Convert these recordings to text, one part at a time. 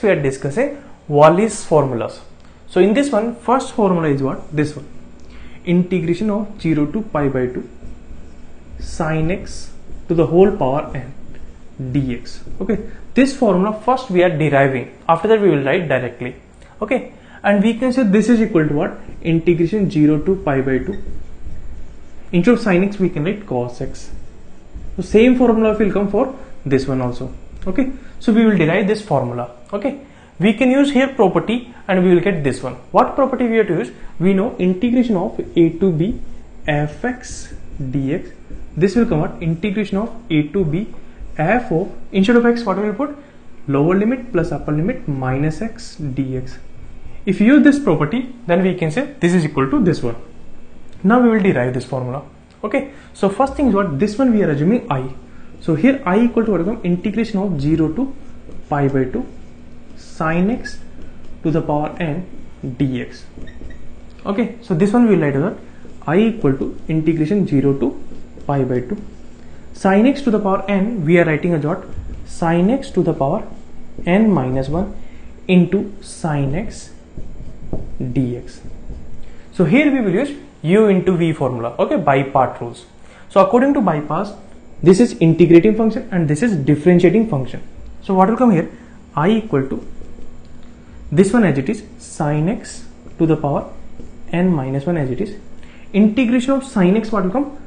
we are discussing Wallis formulas. So in this one, first formula is what? This one. Integration of 0 to pi by 2 sin x to the whole power n dx. Okay, this formula first we are deriving. After that we will write directly. Okay, and we can say this is equal to what? Integration 0 to pi by 2. Instead of sin x we can write cos x. So same formula will come for this one also. Okay, so we will derive this formula. Okay, we can use here property and we will get this one. What property we have to use? We know integration of a to b fx dx. This will come out integration of a to b f of, instead of x what we will put? Lower limit plus upper limit minus x dx. If you use this property, then we can say this is equal to this one. Now we will derive this formula. Okay, so first thing is what? This one we are assuming I. So here I equal to what will come? Integration of 0 to pi by 2 sin x to the power n dx. Okay, so this one we will write as I equal to integration 0 to pi by 2 sin x to the power n, we are writing as what? Sin x to the power n minus 1 into sin x dx. So here we will use u into v formula. Okay, by part rules. So according to bypass, this is integrating function and this is differentiating function. So what will come here? I equal to this one as it is sin x to the power n minus 1 as it is. Integration of sin x what will come?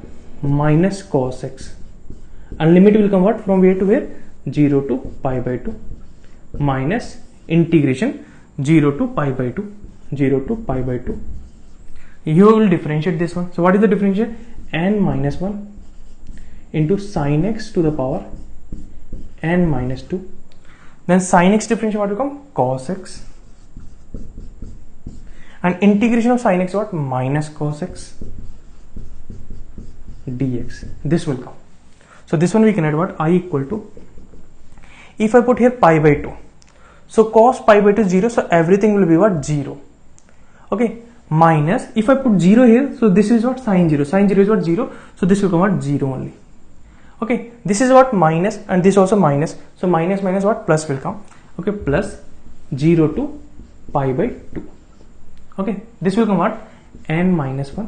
Minus cos x. And limit will come what? From where to where? 0 to pi by 2 minus integration 0 to pi by 2. 0 to pi by 2. You will differentiate this one. So what is the differentiation? N minus 1 into sin x to the power n minus 2. Then sin x differentiation what will come? Cos x. And integration of sin x what? Minus cos x dx. This will come. So this one we can add what? I equal to, if I put here pi by 2, so cos pi by 2 is 0, so everything will be what? 0. Okay, minus, if I put 0 here, so this is what? Sin 0. Sin 0 is what? 0. So this will come out 0 only. Okay, this is what? Minus, and this also minus. So minus minus what? Plus will come. Okay, plus 0 to pi by 2. Okay, this will come out n minus 1.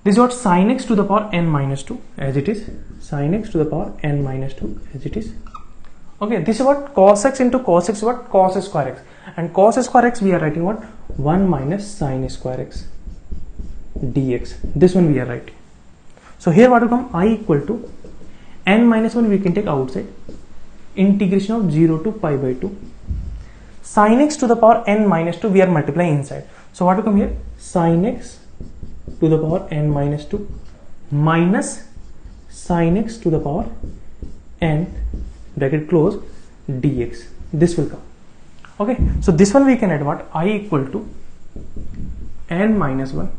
This is what? Sin x to the power n minus 2 as it is. Sin x to the power n minus 2 as it is. Okay, this is what? Cos x into cos x what? Cos square x. And cos square x we are writing what? 1 minus sin square x dx. This one we are writing. So here what will come? I equal to n minus 1 we can take outside. Integration of 0 to pi by 2. Sin x to the power n minus 2 we are multiplying inside. So what will come here? Sin x to the power n minus 2 minus sin x to the power n bracket close dx. This will come. Okay, so this one we can add what? I equal to n minus 1.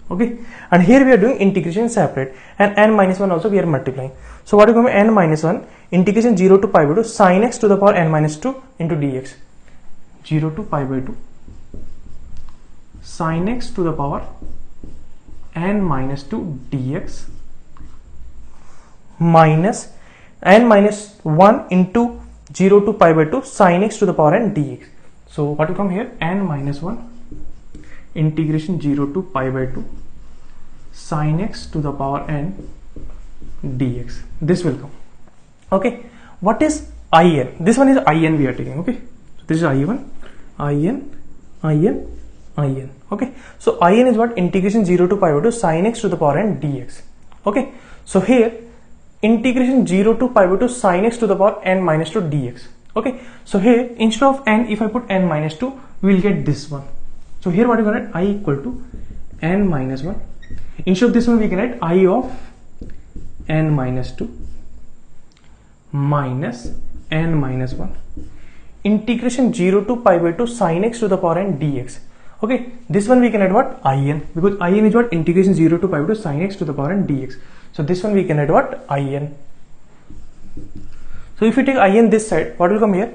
Okay, and here we are doing integration separate, and n minus 1 also we are multiplying. So what will come? N minus 1 integration 0 to pi by 2 sin x to the power n minus 2 into dx. 0 to pi by 2 sin x to the power n minus 2 dx minus n minus 1 into 0 to pi by 2 sin x to the power n dx. So what will come here? N minus 1 integration 0 to pi by 2 sin x to the power n dx. This will come. Okay, what is in? This one is in we are taking. Okay, so this is in. Okay, so in is what? Integration 0 to pi by 2 sin x to the power n dx. Okay, so here integration 0 to pi by 2 sin x to the power n minus 2 dx. Okay, so here instead of n, if I put n minus 2, we will get this one. So here what you can write? I equal to n minus 1. Instead of this one we can write I of n minus 2 minus n minus 1 integration 0 to pi by 2 sin x to the power n dx. Okay, this one we can add what? In, because in is what? Integration 0 to pi by 2 sin x to the power n dx. So this one we can add what? In. So if you take in this side, what will come here?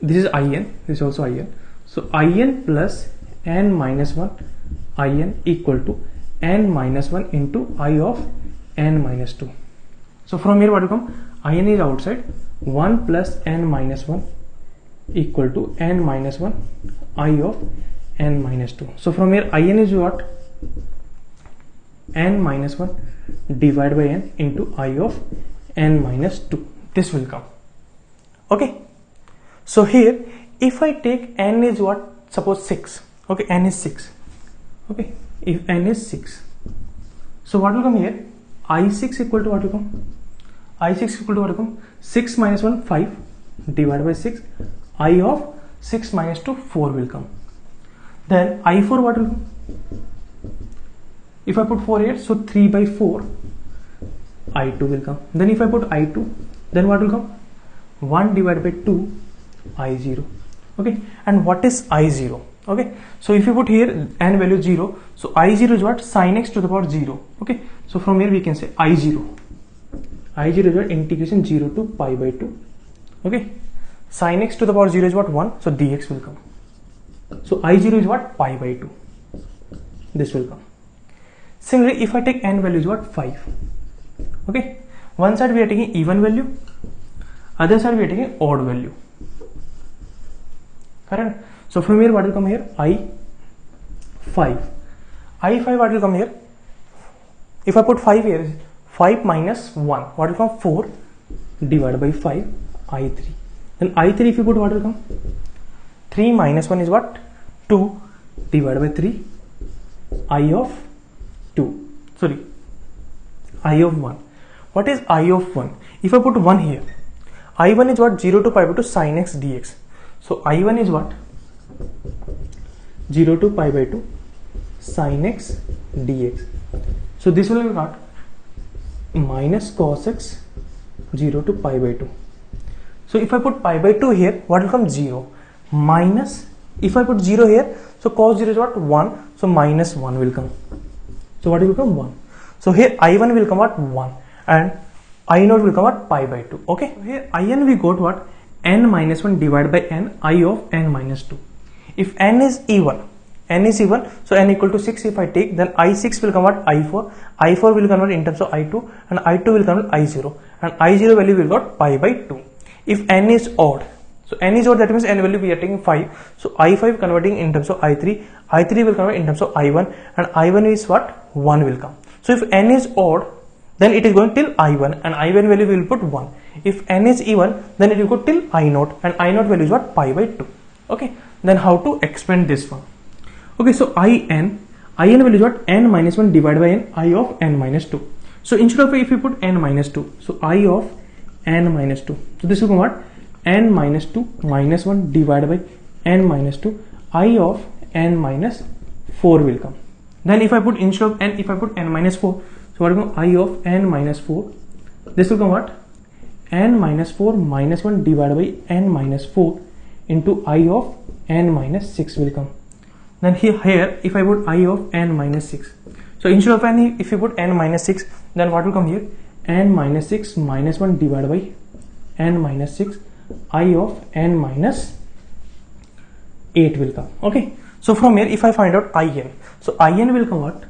This is in, this is also in. So in plus n minus 1 in equal to n minus 1 into I of n minus 2. So from here what will come? In is outside, 1 plus n minus 1 equal to n minus 1 I of n minus 2. So from here in is what? N minus 1 divided by n into I of n minus 2. This will come. Okay. So here if I take n is what? Suppose 6. Okay, n is 6. Okay, if n is 6. So what will come here? I6 equal to what will come? I6 equal to what will come? 6 minus 1, 5 divided by 6. I of 6 minus 2, 4 will come. Then I4 what will come? If I put 4 here, so 3 by 4 I2 will come. Then if I put I2, then what will come? 1 divided by 2 I0. Okay, and what is I0? Okay, so if you put here n value 0, so I0 is what? Sin x to the power 0. Okay, so from here we can say I0 is what? Integration 0 to pi by 2. Okay, sin x to the power 0 is what? 1, so dx will come. So I0 is what? Pi by 2. This will come. Similarly, if I take n value is what? 5. Okay, one side we are taking even value, other side we are taking odd value. Correct? So from here what will come here? I5 what will come here? If I put 5 here, 5 minus 1, what will come? 4 divided by 5 I3. Then I3 if you put, what will come? 3 minus 1 is what? 2 divided by 3 I of 2. Sorry, I of 1. What is I of 1? If I put 1 here, I1 is what? 0 to pi by 2 sin x dx. So I1 is what? 0 to pi by 2 sin x dx. So this will be what? Minus cos x 0 to pi by 2. So if I put pi by 2 here, what will come? 0. Minus, if I put 0 here, so cos 0 is what? 1. So minus 1 will come. So what will come? 1. So here I1 will come at 1 and I0 will come at pi by 2. Okay. So here In we got what? N minus 1 divided by n I of n minus 2. If n is even, so n equal to 6 if I take, then I6 will convert I4, I4 will convert in terms of I2, and I2 will convert I0, and I0 value will got pi by 2. If n is odd, so n is odd, that means n value we are taking 5, so I5 converting in terms of I3, I3 will convert in terms of I1, and I1 is what? 1 will come. So if n is odd, then it is going till I1, and I1 value will put 1. If n is even, then it will go till I0, and I0 value is what? Pi by 2. Okay, then how to expand this one? Okay, so in value is what? N minus 1 divided by n I of n minus 2. So instead of if you put n minus 2, so I of n minus 2. So this will come what? N minus 2 minus 1 divided by n minus 2 I of n minus 4 will come. Then if I put instead of n, if I put n minus 4, so what will come? I of n minus 4. This will come what? N minus 4 minus 1 divided by n minus 4 into I of n minus 6 will come. Then here if I put I of n minus 6, so instead of n, if you put n minus 6, then what will come here? N minus 6 minus 1 divided by n minus 6 I of n minus 8 will come. Okay, so from here if I find out in, so in will come what?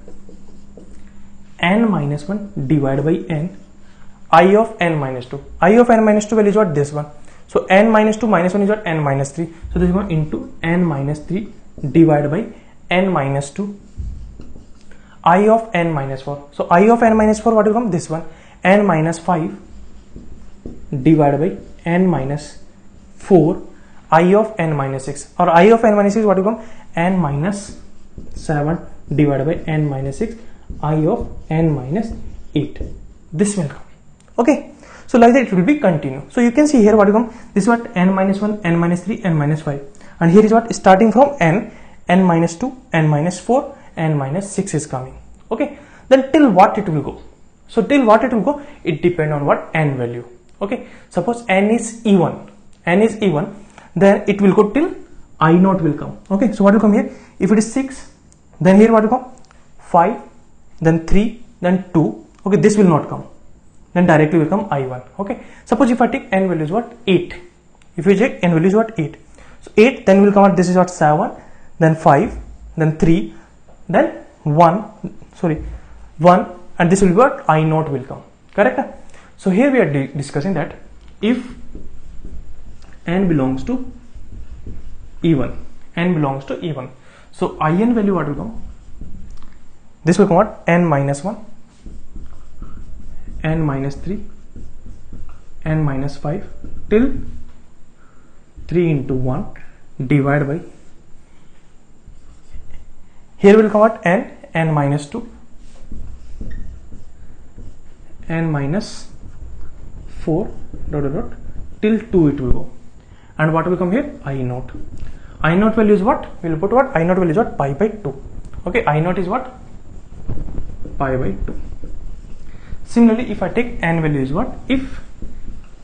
N minus 1 divided by n I of n minus 2. I of n minus 2 value is what? This one. So n minus 2 minus 1 is what? N minus 3. So this is going into n minus 3 divided by n minus 2 I of n minus 4. So I of n minus 4, what will come? This one. N minus 5 divided by n minus 4 I of n minus 6, or I of n minus 6, what will come? N minus 7 divided by n minus 6 I of n minus 8. This will come. Okay, so like that it will be continue. So you can see here what will come? This is what? N minus 1, n minus 3, n minus 5, and here is what? Starting from n minus 2, n minus 4, n minus 6 is coming. Okay, then till what it will go? So till what it will go, it depend on what? N value. Okay, suppose n is even, then it will go till I0 will come. Okay, so what will come here? If it is 6, then here what will come? 5, then 3, then 2. Okay, this will not come, then directly will come I1. Okay, suppose if I take n value is what? 8. If you check n value is what? 8. So 8, then will come out, this is what? 7, then 5, then 3, then 1, and this will be what? I0 will come. Correct? So here we are discussing that if n belongs to even, n belongs to even. So in value what will come? This will come what? N minus 1, n minus 3, n minus 5 till 3 into 1 divided by, here will come what? N minus 2, n minus 4 dot dot dot till 2 it will go. And what will come here? I naught. I naught value is what? We will put what? I naught value is what? Pi by 2. Okay, I naught is what? Pi by 2. Similarly, if I take n value is what? If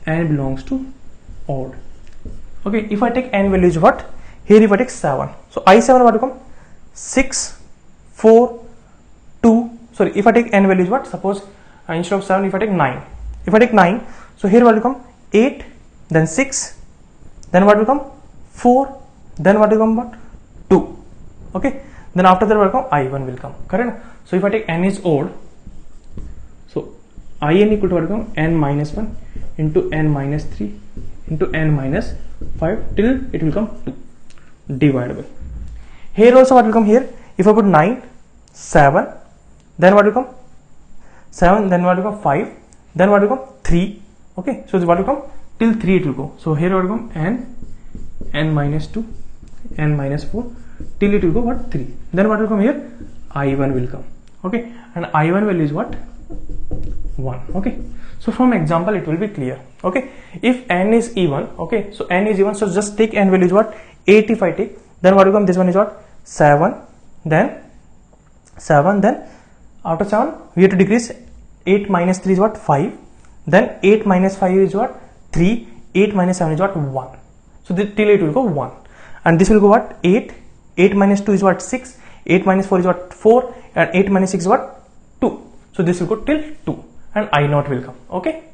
n belongs to odd. Okay, if I take n value is what? Here if I take 7. So I7 what will come? 6, 4, 2. Sorry, if I take n value is what? Suppose instead of 7, if I take 9. If I take 9, so here what will come? 8, then 6, then what will come? 4, then what will come? What? 2. Okay, then after that what will come? I1 will come. Correct? So if I take n is odd, so in equal to what will come? N minus 1 into n minus 3 into n minus 5 till it will come 2 divided by. Here also what will come here? If I put 9, 7, then what will come? 7, then what will come? 5, then what will come? 3. Okay, so what will come? Till 3 it will go. So here what will come? N minus 2, n minus 4 till it will go what? 3. Then what will come here? I1 will come. Okay, and I1 value is what? 1. Okay, so from example it will be clear. Okay, if n is even, okay, so n is even, so just take n value is what? 8 if I take, then what will come? This one is what? 7, then 7, then after 7 we have to decrease. 8 minus 3 is what? 5, then 8 minus 5 is what? 3, 8 minus 7 is what? 1. So till it will go 1, and this will go what? 8, 8 minus 2 is what? 6, 8 minus 4 is what? 4, and 8 minus 6 is what? 2. So this will go till 2, and I naught will come. Okay.